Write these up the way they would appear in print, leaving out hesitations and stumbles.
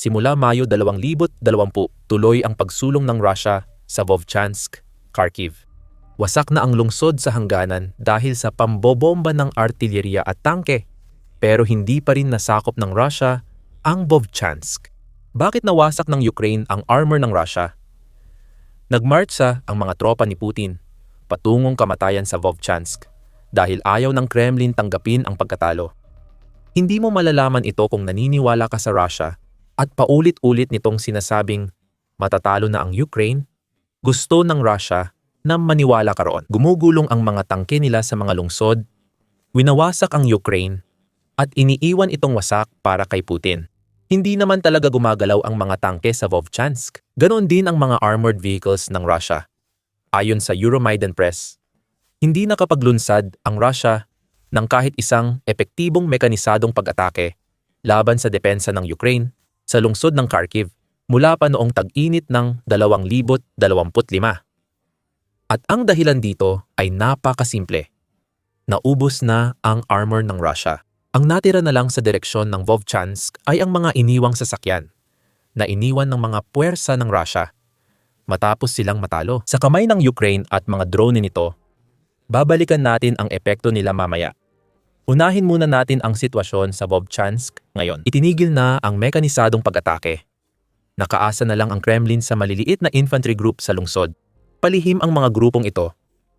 Simula Mayo 2020, tuloy ang pagsulong ng Russia sa Vovchansk, Kharkiv. Wasak na ang lungsod sa hangganan dahil sa pambobomba ng artilyeriya at tangke, pero hindi pa rin nasakop ng Russia ang Vovchansk. Bakit nawasak ng Ukraine ang armor ng Russia? Nagmartsa ang mga tropa ni Putin patungong kamatayan sa Vovchansk dahil ayaw ng Kremlin tanggapin ang pagkatalo. Hindi mo malalaman ito kung naniniwala ka sa Russia at paulit-ulit nitong sinasabing matatalo na ang Ukraine. Gusto ng Russia na maniwala ka roon. Gumugulong ang mga tangke nila sa mga lungsod, winawasak ang Ukraine, at iniiwan itong wasak para kay Putin. Hindi naman talaga gumagalaw ang mga tangke sa Vovchansk. Ganon din ang mga armored vehicles ng Russia. Ayon sa Euromaidan Press, hindi nakapaglunsad ang Russia ng kahit isang epektibong mekanisadong pag-atake laban sa depensa ng Ukraine sa lungsod ng Kharkiv mula pa noong tag-init ng 2025. At ang dahilan dito ay napakasimple. Naubos na ang armor ng Russia. Ang natira na lang sa direksyon ng Vovchansk ay ang mga iniwang sasakyan na iniwan ng mga puwersa ng Russia matapos silang matalo. Sa kamay ng Ukraine at mga drone nito, babalikan natin ang epekto nila mamaya. Unahin muna natin ang sitwasyon sa Vovchansk ngayon. Itinigil na ang mekanisadong pag-atake. Nakaasa na lang ang Kremlin sa maliliit na infantry group sa lungsod. Palihim ang mga grupong ito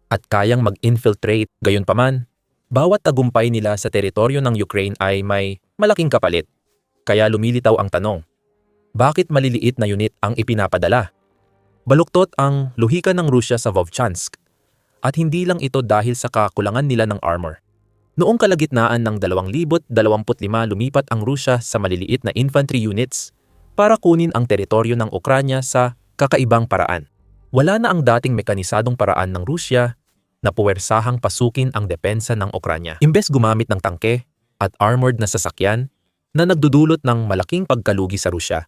at kayang mag-infiltrate. Gayunpaman, bawat tagumpay nila sa teritoryo ng Ukraine ay may malaking kapalit. Kaya lumilitaw ang tanong, bakit maliliit na unit ang ipinapadala? Baluktot ang luhika ng Rusya sa Vovchansk at hindi lang ito dahil sa kakulangan nila ng armor. Noong kalagitnaan ng 2025 lumipat ang Rusya sa maliliit na infantry units para kunin ang teritoryo ng Ukranya sa kakaibang paraan. Wala na ang dating mekanisadong paraan ng Rusya na puwersahang pasukin ang depensa ng Ukranya. Imbes gumamit ng tangke at armored na sasakyan na nagdudulot ng malaking pagkalugi sa Rusya,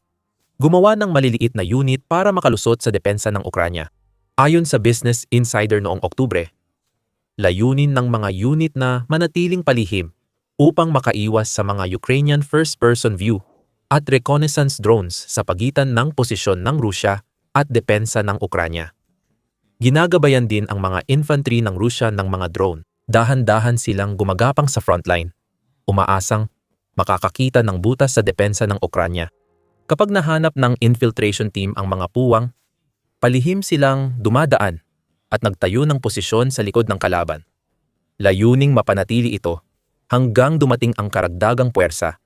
gumawa ng maliliit na unit para makalusot sa depensa ng Ukranya. Ayon sa Business Insider noong Oktubre, layunin ng mga unit na manatiling palihim upang makaiwas sa mga Ukrainian first-person view at reconnaissance drones sa pagitan ng posisyon ng Rusya at depensa ng Ukranya. Ginagabayan din ang mga infantry ng Rusya ng mga drone. Dahan-dahan silang gumagapang sa frontline, umaasang makakakita ng butas sa depensa ng Ukranya. Kapag nahanap ng infiltration team ang mga puwang, palihim silang dumadaan at nagtayo ng posisyon sa likod ng kalaban. Layuning mapanatili ito hanggang dumating ang karagdagang puwersa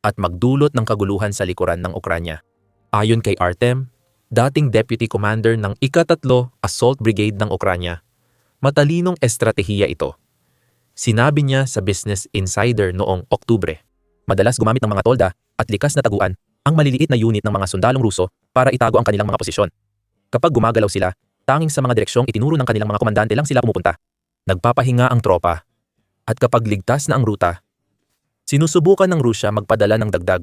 at magdulot ng kaguluhan sa likuran ng Ukranya. Ayon kay Artem, dating Deputy Commander ng ika-3 Assault Brigade ng Ukranya, matalinong estratehiya ito. Sinabi niya sa Business Insider noong Oktubre, madalas gumamit ng mga tolda at likas na taguan ang maliliit na unit ng mga sundalong Ruso para itago ang kanilang mga posisyon. Kapag gumagalaw sila, tanging sa mga direksyong itinuro ng kanilang mga komandante lang sila pumupunta. Nagpapahinga ang tropa. At kapag ligtas na ang ruta, sinusubukan ng Rusya magpadala ng dagdag.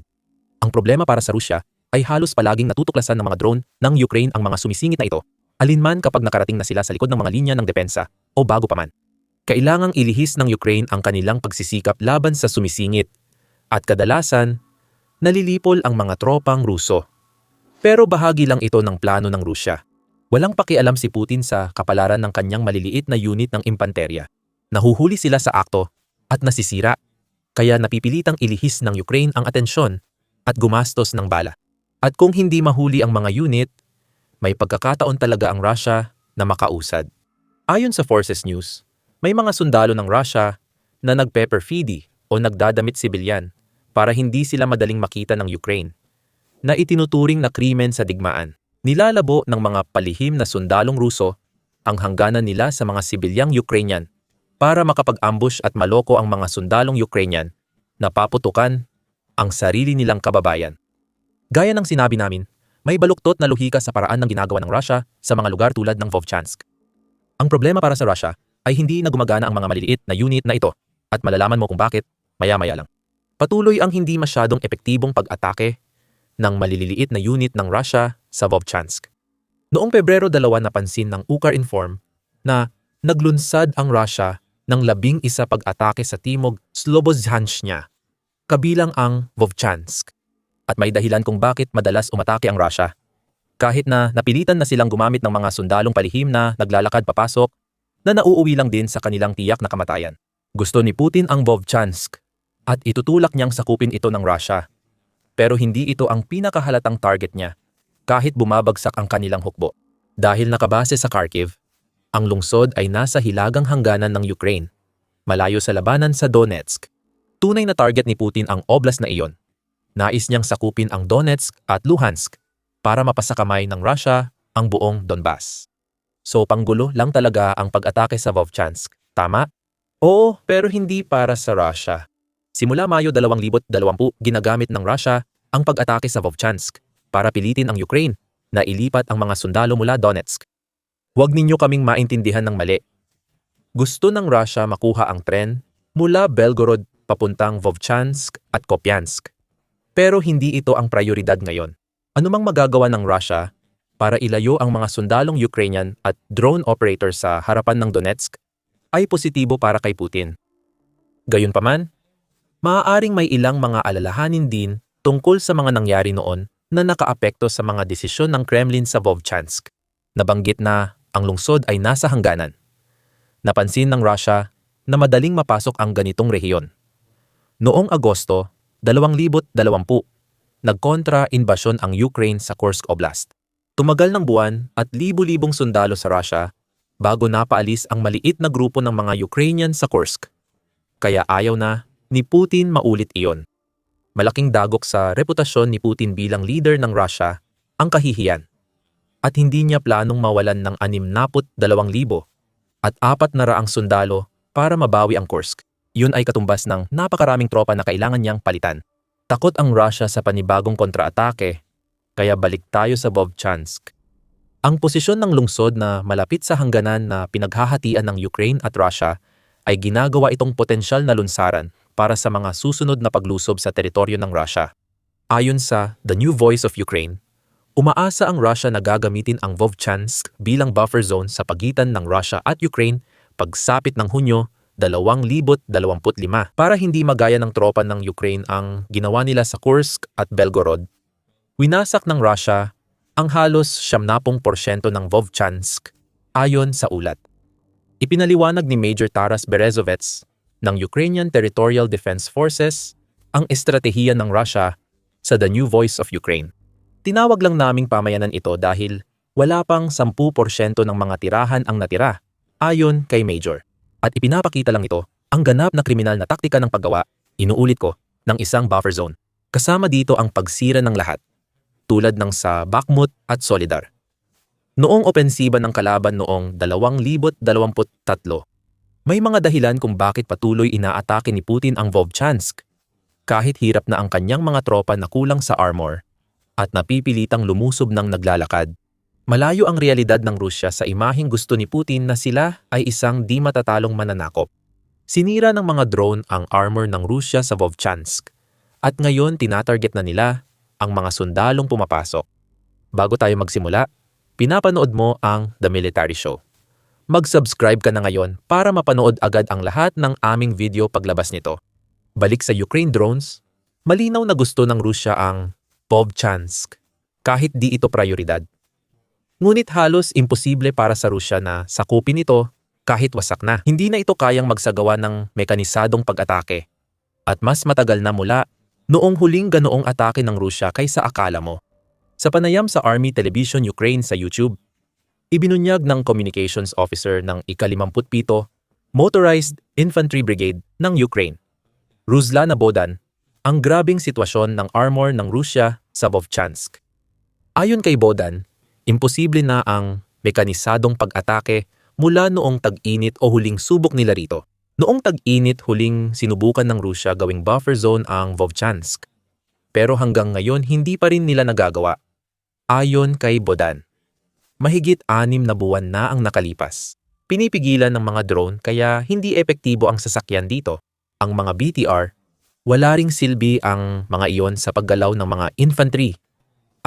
Ang problema para sa Rusya ay halos palaging natutuklasan ng mga drone ng Ukraine ang mga sumisingit na ito, alinman kapag nakarating na sila sa likod ng mga linya ng depensa o bago pa man. Kailangang ilihis ng Ukraine ang kanilang pagsisikap laban sa sumisingit at kadalasan, nalilipol ang mga tropang Ruso. Pero bahagi lang ito ng plano ng Rusya. Walang pakialam si Putin sa kapalaran ng kanyang maliliit na unit ng impanterya. Nahuhuli sila sa akto at nasisira, kaya napipilitang ilihis ng Ukraine ang atensyon at gumastos ng bala. At kung hindi mahuli ang mga unit, may pagkakataon talaga ang Russia na makausad. Ayon sa Forces News, may mga sundalo ng Russia na nagpepper-feedy o nagdadamit sibilyan para hindi sila madaling makita ng Ukraine, na itinuturing na krimen sa digmaan. Nilalabo ng mga palihim na sundalong Ruso ang hangganan nila sa mga sibilyang Ukrainian para makapag-ambush at maloko ang mga sundalong Ukrainian na paputukan ang sarili nilang kababayan. Gaya ng sinabi namin, may baluktot na luhika sa paraan ng ginagawa ng Russia sa mga lugar tulad ng Vovchansk. Ang problema para sa Russia ay hindi na gumagana ang mga maliliit na unit na ito at malalaman mo kung bakit maya-maya lang. Patuloy ang hindi masyadong epektibong pag-atake ng maliliit na unit ng Russia sa Vovchansk. Noong Pebrero 2 napansin ng Ukrinform na naglunsad ang Russia ng 11 pag-atake sa timog Slobozhanshnya, kabilang ang Vovchansk. At may dahilan kung bakit madalas umatake ang Russia. Kahit na napilitan na silang gumamit ng mga sundalong palihim na naglalakad papasok, na nauuwi lang din sa kanilang tiyak na kamatayan. Gusto ni Putin ang Vovchansk at itutulak niyang sakupin ito ng Russia. Pero hindi ito ang pinakahalatang target niya kahit bumabagsak ang kanilang hukbo. Dahil nakabase sa Kharkiv, ang lungsod ay nasa hilagang hangganan ng Ukraine, malayo sa labanan sa Donetsk. Tunay na target ni Putin ang oblast na iyon. Nais niyang sakupin ang Donetsk at Luhansk para mapasakamay ng Russia ang buong Donbas. So panggulo lang talaga ang pag-atake sa Vovchansk, tama? Oo, pero hindi para sa Russia. Simula Mayo 2020, ginagamit ng Russia ang pag-atake sa Vovchansk para pilitin ang Ukraine na ilipat ang mga sundalo mula Donetsk. Huwag ninyo kaming maintindihan ng mali. Gusto ng Russia makuha ang tren mula Belgorod papuntang Vovchansk at Kupiansk. Pero hindi ito ang prioridad ngayon. Anumang magagawa ng Russia para ilayo ang mga sundalong Ukrainian at drone operators sa harapan ng Donetsk ay positibo para kay Putin. Gayunpaman, maaaring may ilang mga alalahanin din tungkol sa mga nangyari noon na nakaapekto sa mga desisyon ng Kremlin sa Vovchansk. Nabanggit na ang lungsod ay nasa hangganan. Napansin ng Russia na madaling mapasok ang ganitong rehiyon. Noong Agosto 2020, nagkontra-inbasyon ang Ukraine sa Kursk Oblast. Tumagal ng buwan at libu-libong sundalo sa Russia bago napaalis ang maliit na grupo ng mga Ukrainian sa Kursk. Kaya ayaw na ni Putin maulit iyon. Malaking dagok sa reputasyon ni Putin bilang leader ng Russia ang kahihiyan. At hindi niya planong mawalan ng 62,000 at 400 sundalo para mabawi ang Kursk. Yun ay katumbas ng napakaraming tropa na kailangan niyang palitan. Takot ang Russia sa panibagong kontra-atake, kaya balik tayo sa Vovchansk. Ang posisyon ng lungsod na malapit sa hangganan na pinaghahatian ng Ukraine at Russia ay ginagawa itong potensyal na lunsaran para sa mga susunod na paglusob sa teritoryo ng Russia. Ayon sa The New Voice of Ukraine, umaasa ang Russia na gagamitin ang Vovchansk bilang buffer zone sa pagitan ng Russia at Ukraine pagsapit ng Hunyo 2025 para hindi magaya ng tropa ng Ukraine ang ginawa nila sa Kursk at Belgorod. Winasak ng Russia ang halos 70% ng Vovchansk ayon sa ulat. Ipinaliwanag ni Major Taras Berezovets ng Ukrainian Territorial Defense Forces ang estratehiya ng Russia sa The New Voice of Ukraine. Tinawag lang naming pamayanan ito dahil wala pang 10% ng mga tirahan ang natira, ayon kay Major. At ipinapakita lang ito ang ganap na kriminal na taktika ng paggawa, inuulit ko, ng isang buffer zone. Kasama dito ang pagsira ng lahat, tulad ng sa Bakhmut at Solidar. Noong opensiba ng kalaban noong 2023, may mga dahilan kung bakit patuloy inaatake ni Putin ang Vovchansk, kahit hirap na ang kanyang mga tropa na kulang sa armor at napipilitang lumusob ng naglalakad. Malayo ang realidad ng Rusya sa imaheng gusto ni Putin na sila ay isang di matatalong mananakop. Sinira ng mga drone ang armor ng Rusya sa Vovchansk at ngayon tinatarget na nila ang mga sundalong pumapasok. Bago tayo magsimula, pinapanood mo ang The Military Show. Mag-subscribe ka na ngayon para mapanood agad ang lahat ng aming video paglabas nito. Balik sa Ukraine drones, malinaw na gusto ng Rusya ang Vovchansk kahit di ito prioridad. Ngunit halos imposible para sa Rusya na sakupin ito kahit wasak na. Hindi na ito kayang magsagawa ng mekanisadong pag-atake. At mas matagal na mula noong huling ganoong atake ng Rusya kaysa akala mo. Sa panayam sa Army Television Ukraine sa YouTube, ibinunyag ng Communications Officer ng ika-57 Motorized Infantry Brigade ng Ukraine, Ruslana Bodan, ang grabing sitwasyon ng armor ng Rusya sa Vovchansk. Ayon kay Bodan, imposible na ang mekanisadong pag-atake mula noong tag-init o huling subok nila rito. Noong tag-init, huling sinubukan ng Rusya gawing buffer zone ang Vovchansk. Pero hanggang ngayon, hindi pa rin nila nagagawa. Ayon kay Bodan, mahigit 6 na buwan na ang nakalipas. Pinipigilan ng mga drone kaya hindi epektibo ang sasakyan dito. Ang mga BTR, wala ring silbi ang mga iyon sa paggalaw ng mga infantry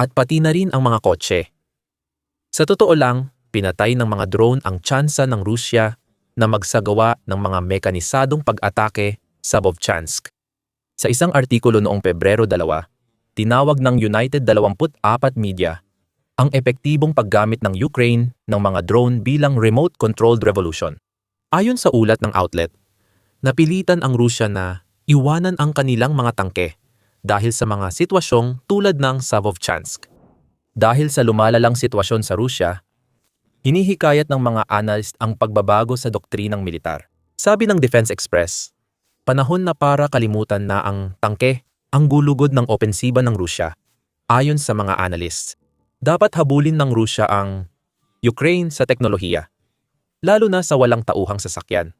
at pati na rin ang mga kotse. Sa totoo lang, pinatay ng mga drone ang tsansa ng Rusya na magsagawa ng mga mekanisadong pag-atake sa Vovchansk. Sa isang artikulo noong Pebrero 2, tinawag ng United 24 Media ang epektibong paggamit ng Ukraine ng mga drone bilang remote-controlled revolution. Ayon sa ulat ng outlet, napilitan ang Rusya na iwanan ang kanilang mga tangke dahil sa mga sitwasyong tulad ng sa Vovchansk. Dahil sa lumalalang sitwasyon sa Rusya, hinihikayat ng mga analyst ang pagbabago sa doktrinang militar. Sabi ng Defense Express, panahon na para kalimutan na ang tangke ang gulugod ng opensiba ng Rusya. Ayon sa mga analysts, dapat habulin ng Rusya ang Ukraine sa teknolohiya, lalo na sa walang tauhang sasakyan,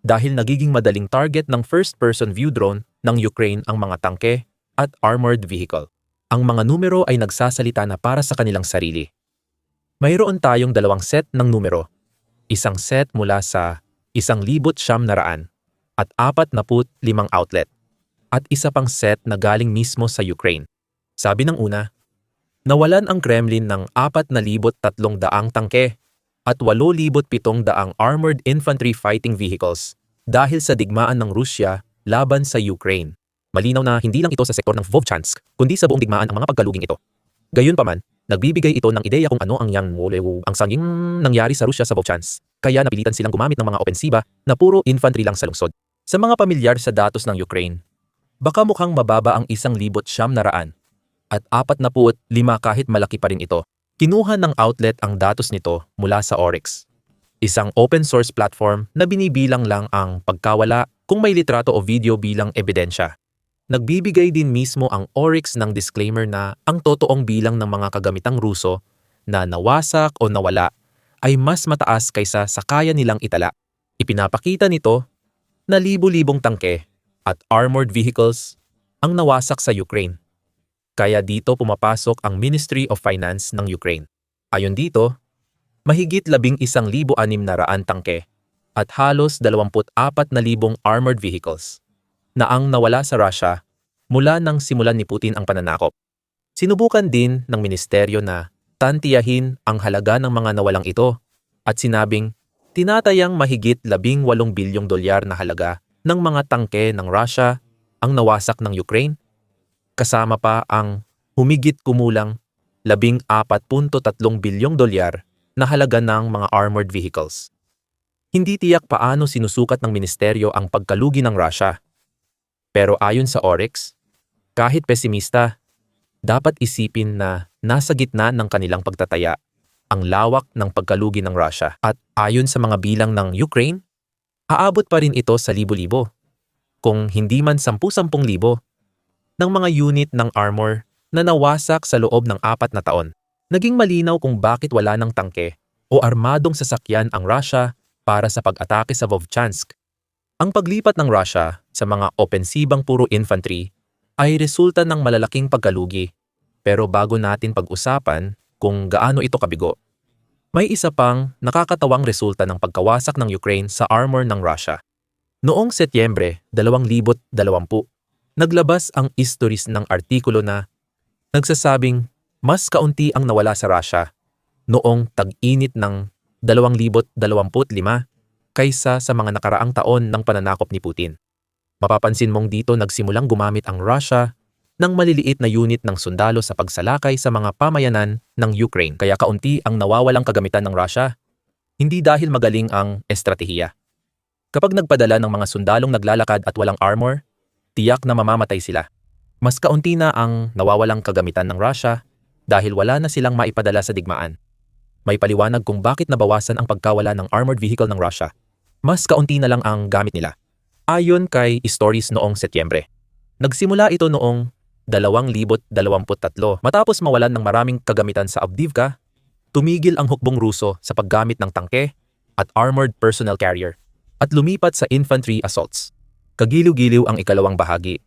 dahil nagiging madaling target ng first-person view drone ng Ukraine ang mga tangke at armored vehicle. Ang mga numero ay nagsasalita na para sa kanilang sarili. Mayroon tayong dalawang set ng numero, isang set mula sa 1,900 at 45 outlet, at isa pang set na galing mismo sa Ukraine. Sabi ng una, nawalan ang Kremlin ng 4,300 tangke at 8,700 armored infantry fighting vehicles dahil sa digmaan ng Rusya laban sa Ukraine. Malinaw na hindi lang ito sa sektor ng Vovchansk, kundi sa buong digmaan ang mga pagkaluging ito. Gayunpaman, nagbibigay ito ng ideya kung ano ang sanging nangyari sa Rusya sa Vovchansk, kaya napilitan silang gumamit ng mga opensiba na puro infantry lang sa lungsod. Sa mga pamilyar sa datos ng Ukraine, baka mukhang mababa ang 1,900 at 45 kahit malaki pa rin ito. Kinuha ng outlet ang datos nito mula sa Oryx, isang open source platform na binibilang lang ang pagkawala kung may litrato o video bilang ebidensya. Nagbibigay din mismo ang Oryx ng disclaimer na ang totoong bilang ng mga kagamitang Ruso na nawasak o nawala ay mas mataas kaysa sa kaya nilang itala. Ipinapakita nito na libo-libong tangke at armored vehicles ang nawasak sa Ukraine. Kaya dito pumapasok ang Ministry of Finance ng Ukraine. Ayon dito, mahigit 11,600 tangke at halos 24,000 armored vehicles na ang nawala sa Russia mula nang simulan ni Putin ang pananakop. Sinubukan din ng ministeryo na tantiyahin ang halaga ng mga nawalang ito at sinabing tinatayang mahigit 18 bilyong dolyar na halaga ng mga tangke ng Russia ang nawasak ng Ukraine, kasama pa ang humigit kumulang 14.3 bilyong dolyar na halaga ng mga armored vehicles. Hindi tiyak paano sinusukat ng ministeryo ang pagkalugi ng Russia. Pero ayon sa Oryx, kahit pesimista, dapat isipin na nasa gitna ng kanilang pagtataya ang lawak ng pagkalugi ng Russia. At ayon sa mga bilang ng Ukraine, aabot pa rin ito sa libo-libo, kung hindi man 10,000 ng mga unit ng armor na nawasak sa loob ng 4 na taon. Naging malinaw kung bakit wala ng tangke o armadong sasakyan ang Russia para sa pag-atake sa Vovchansk. Ang paglipat ng Russia sa mga opensibang puro infantry ay resulta ng malalaking pagkalugi. Pero bago natin pag-usapan kung gaano ito kabigo, may isa pang nakakatawang resulta ng pagkawasak ng Ukraine sa armor ng Russia. Noong Setyembre 2020, naglabas ang Histories ng artikulo na nagsasabing mas kaunti ang nawala sa Russia noong tag-init ng 2025 kaysa sa mga nakaraang taon ng pananakop ni Putin. Mapapansin mong dito nagsimulang gumamit ang Russia ng maliliit na unit ng sundalo sa pagsalakay sa mga pamayanan ng Ukraine, kaya kaunti ang nawawalang kagamitan ng Russia, hindi dahil magaling ang estratehiya. Kapag nagpadala ng mga sundalong naglalakad at walang armor, tiyak na mamamatay sila. Mas kaunti na ang nawawalang kagamitan ng Russia dahil wala na silang maipadala sa digmaan. May paliwanag kung bakit nabawasan ang pagkawala ng armored vehicle ng Russia. Mas kaunti na lang ang gamit nila. Ayon kay Stories noong Setyembre, nagsimula ito noong 2023 matapos mawalan ng maraming kagamitan sa Avdiivka, tumigil ang hukbong Ruso sa paggamit ng tangke at armored personnel carrier at lumipat sa infantry assaults. Kagiliw-giliw ang ikalawang bahagi.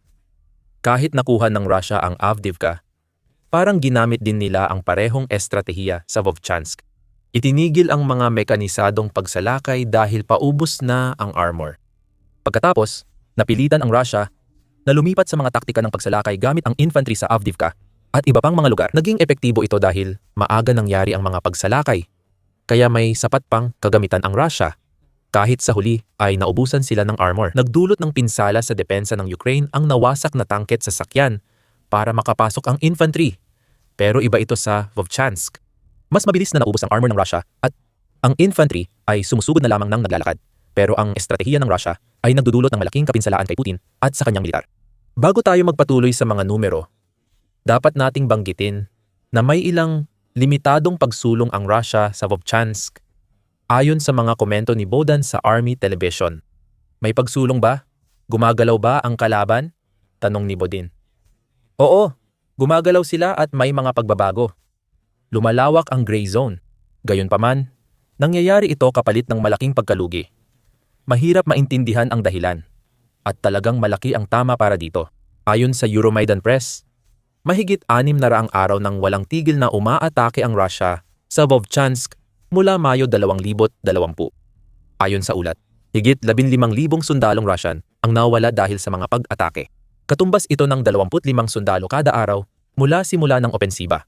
Kahit nakuha ng Russia ang Avdiivka, parang ginamit din nila ang parehong estratehiya sa Vovchansk. Itinigil ang mga mekanisadong pagsalakay dahil paubos na ang armor. Pagkatapos, napilitan ang Russia na lumipat sa mga taktika ng pagsalakay gamit ang infantry sa Avdiivka at iba pang mga lugar. Naging epektibo ito dahil maaga nangyari ang mga pagsalakay, kaya may sapat pang kagamitan ang Russia. Kahit sa huli ay naubusan sila ng armor. Nagdulot ng pinsala sa depensa ng Ukraine ang nawasak na tangke at sasakyan para makapasok ang infantry. Pero iba ito sa Vovchansk. Mas mabilis na naubos ang armor ng Russia at ang infantry ay sumusugod na lamang ng naglalakad. Pero ang estratehiya ng Russia ay nagdudulot ng malaking kapinsalaan kay Putin at sa kanyang militar. Bago tayo magpatuloy sa mga numero, dapat nating banggitin na may ilang limitadong pagsulong ang Russia sa Vovchansk ayon sa mga komento ni Bohdan sa Army Television. May pagsulong ba? Gumagalaw ba ang kalaban? Tanong ni Bodin. Oo, gumagalaw sila at may mga pagbabago. Lumalawak ang gray zone. Gayunpaman, nangyayari ito kapalit ng malaking pagkalugi. Mahirap maintindihan ang dahilan. At talagang malaki ang tama para dito. Ayon sa Euromaidan Press, mahigit 600 araw nang walang tigil na umaatake ang Russia sa Vovchansk mula Mayo 2020. Ayon sa ulat, higit 15,000 sundalong Russian ang nawala dahil sa mga pag-atake. Katumbas ito ng 25 sundalo kada araw mula simula ng opensiba.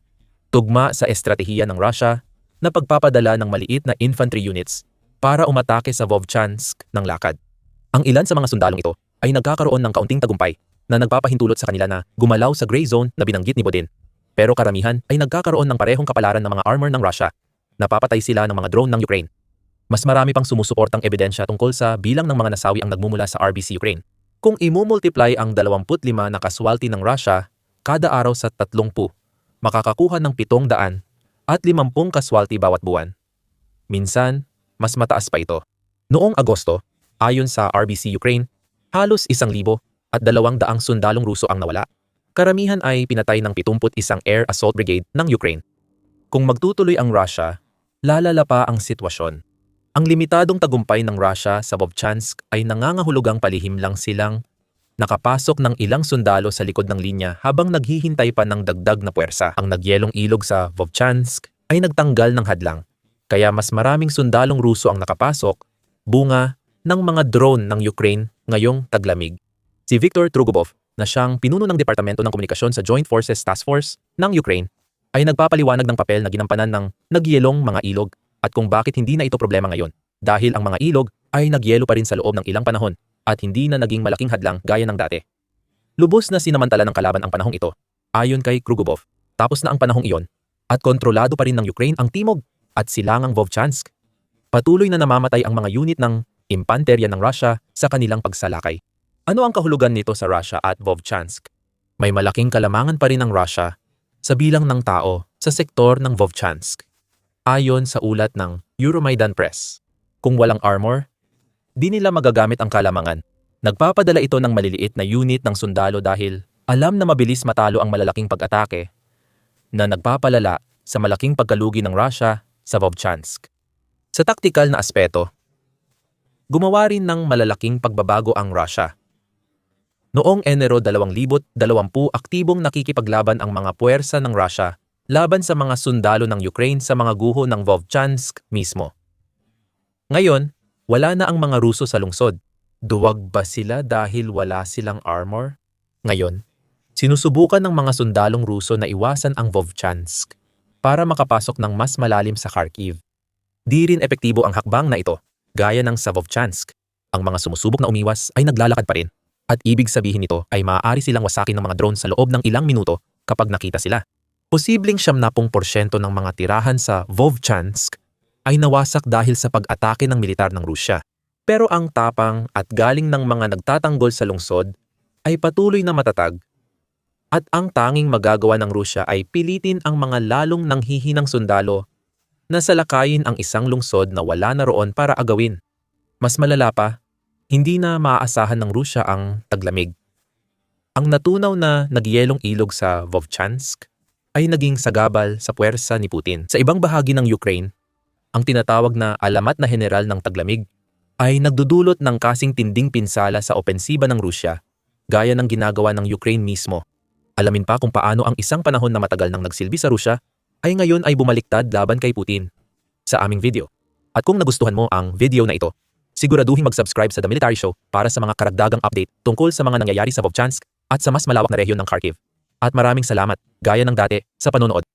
Tugma sa estratehiya ng Russia na pagpapadala ng maliit na infantry units para umatake sa Vovchansk ng lakad. Ang ilan sa mga sundalong ito ay nagkakaroon ng kaunting tagumpay na nagpapahintulot sa kanila na gumalaw sa gray zone na binanggit ni Bodin. Pero karamihan ay nagkakaroon ng parehong kapalaran ng mga armor ng Russia. Napapatay sila ng mga drone ng Ukraine. Mas marami pang sumusuportang ebidensya tungkol sa bilang ng mga nasawi ang nagmumula sa RBC Ukraine. Kung imumultiply ang 25 na casualty ng Russia kada araw sa 30, makakakuha ng 700 at 50 casualty bawat buwan. Minsan, mas mataas pa ito. Noong Agosto, ayon sa RBC Ukraine, halos 1,000 at 200 sundalong Ruso ang nawala. Karamihan ay pinatay ng 71 Air Assault Brigade ng Ukraine. Kung magtutuloy ang Russia, lalala pa ang sitwasyon. Ang limitadong tagumpay ng Russia sa Vovchansk ay nangangahulugang palihim lang silang nakapasok ng ilang sundalo sa likod ng linya habang naghihintay pa ng dagdag na puwersa. Ang nagyelong ilog sa Vovchansk ay nagtanggal ng hadlang, kaya mas maraming sundalong Ruso ang nakapasok, bunga ng mga drone ng Ukraine ngayong taglamig. Si Viktor Trugubov, na siyang pinuno ng Departamento ng Komunikasyon sa Joint Forces Task Force ng Ukraine, ay nagpapaliwanag ng papel na ginampanan ng nagyelong mga ilog at kung bakit hindi na ito problema ngayon dahil ang mga ilog ay nagyelo pa rin sa loob ng ilang panahon at hindi na naging malaking hadlang gaya ng dati. Lubos na sinamantala ng kalaban ang panahong ito, ayon kay Krugubov, tapos na ang panahong iyon at kontrolado pa rin ng Ukraine ang timog at silangang Vovchansk. Patuloy na namamatay ang mga unit ng impanterya ng Russia sa kanilang pagsalakay. Ano ang kahulugan nito sa Russia at Vovchansk? May malaking kalamangan pa rin ang Russia sa bilang ng tao sa sektor ng Vovchansk. Ayon sa ulat ng Euromaidan Press, kung walang armor, di nila magagamit ang kalamangan. Nagpapadala ito ng maliliit na unit ng sundalo dahil alam na mabilis matalo ang malalaking pag-atake na nagpapalala sa malaking pagkalugi ng Russia sa Vovchansk. Sa taktikal na aspeto, gumawa rin ng malalaking pagbabago ang Russia. Noong Enero 2020, aktibong nakikipaglaban ang mga puwersa ng Russia laban sa mga sundalo ng Ukraine sa mga guho ng Vovchansk mismo. Ngayon, wala na ang mga Ruso sa lungsod. Duwag ba sila dahil wala silang armor? Ngayon, sinusubukan ng mga sundalong Ruso na iwasan ang Vovchansk para makapasok ng mas malalim sa Kharkiv. Di rin epektibo ang hakbang na ito, gaya ng sa Vovchansk. Ang mga sumusubok na umiwas ay naglalakad pa rin. At ibig sabihin nito ay maaari silang wasakin ng mga drone sa loob ng ilang minuto kapag nakita sila. Posibleng 70% ng mga tirahan sa Vovchansk ay nawasak dahil sa pag-atake ng militar ng Rusya. Pero ang tapang at galing ng mga nagtatanggol sa lungsod ay patuloy na matatag at ang tanging magagawa ng Rusya ay pilitin ang mga lalong nanghihinang sundalo na salakayin ang isang lungsod na wala na roon para agawin. Mas malala pa, hindi na maaasahan ng Rusya ang taglamig. Ang natunaw na nagyelong ilog sa Vovchansk ay naging sagabal sa puwersa ni Putin. Sa ibang bahagi ng Ukraine, ang tinatawag na alamat na general ng taglamig ay nagdudulot ng kasing tinding pinsala sa opensiba ng Rusya, gaya ng ginagawa ng Ukraine mismo. Alamin pa kung paano ang isang panahon na matagal nang nagsilbi sa Rusya ay ngayon ay bumaliktad laban kay Putin sa aming video. At kung nagustuhan mo ang video na ito, siguraduhin mag-subscribe sa The Military Show para sa mga karagdagang update tungkol sa mga nangyayari sa Vovchansk at sa mas malawak na rehiyon ng Kharkiv. At maraming salamat, gaya ng dati, sa panonood.